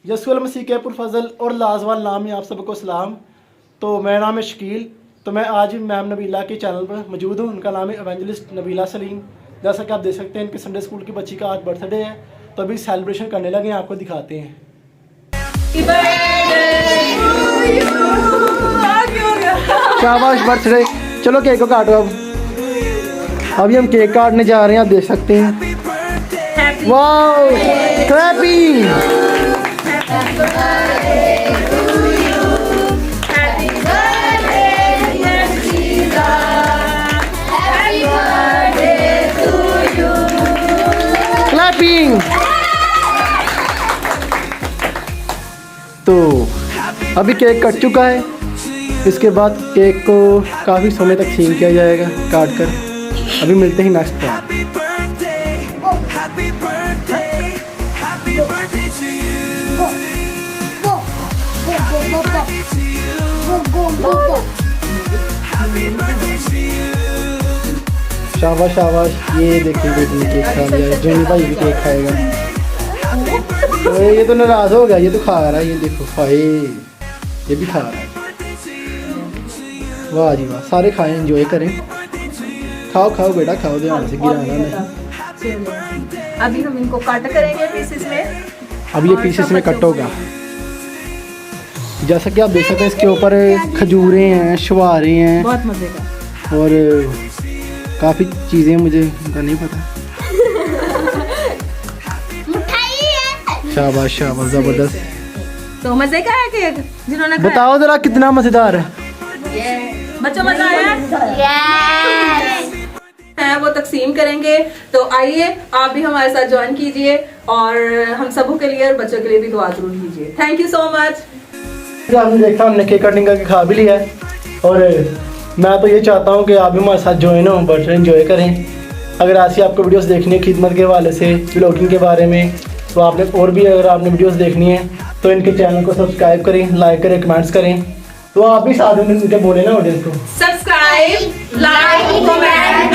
यसुअल मसीह के पुरफजल और लाजवाल नाम में आप सबको सलाम। तो मेरा नाम है शकील। तो मैं आज मैम नबीला के चैनल पर मौजूद हूँ। उनका नाम है एवेंजलिस्ट नबीला सलीम। जैसा कि आप देख सकते हैं इनके संडे स्कूल की बच्ची का आज बर्थडे है, तो अभी सेलिब्रेशन करने लगे हैं, आपको दिखाते हैं। शाबाश बर्थडे। चलो केक को काटो। अब अभी हम केक काटने जा रहे हैं, आप देख सकते हैं। Wow clapping. क्लैपिंग। तो अभी केक कट चुका है, इसके बाद केक को काफ़ी समय तक सीन किया जाएगा काट कर। अभी मिलते हैं नेक्स्ट पार्ट। शाबाश शाबाश। ये देखिए बेटी केक खा लिया, जोनी भाई भी केक खाएगा। तो ये तो नाराज हो गया, ये तो खा रहा है। ये देखो हाय, ये भी खा रहा है। वाह जी वाह, सारे खाएं, एंजॉय करें। खाओ खाओ बेटा खाओ, ध्यान से गिराना नहीं। अभी हम इनको कट करेंगे पीसेस में। अब ये पीसेस में कट होगा। जैसा कि आप देख सकते हैं इसके ऊपर खजूरें हैं, शुहारे हैं, बहुत मजे का, और काफ़ी चीज़ें मुझे उनका नहीं पता। शाबाश शाबाश, ज़बरदस्त। तो मजे का है केक जिन्होंने खाया? बताओ जरा कितना मज़ेदार है। बच्चों मजा आया? है वो तकसीम करेंगे। तो आइए आप भी हमारे साथ ज्वाइन कीजिए और हम सबों के लिए और बच्चों के लिए भी दुआ जरूर कीजिए। Thank you so much. आपने देखा, हमने केक कटिंग करके खा भी लिया है, और मैं तो ये चाहता हूँ कि आप भी हमारे साथ ज्वाइन हो, बर्थडे एंजॉय करें। अगर ऐसी आपको वीडियोस देखनी है खिदमत के हवाले से, व्लॉगिंग के बारे में, तो आपने और भी अगर आपने वीडियोस देखनी है तो इनके चैनल को सब्सक्राइब करें, लाइक करें, कमेंट्स करें। तो आप भी साथ में इनके बोले ना ऑडियंस को सब्सक्राइब, लाइक, कमेंट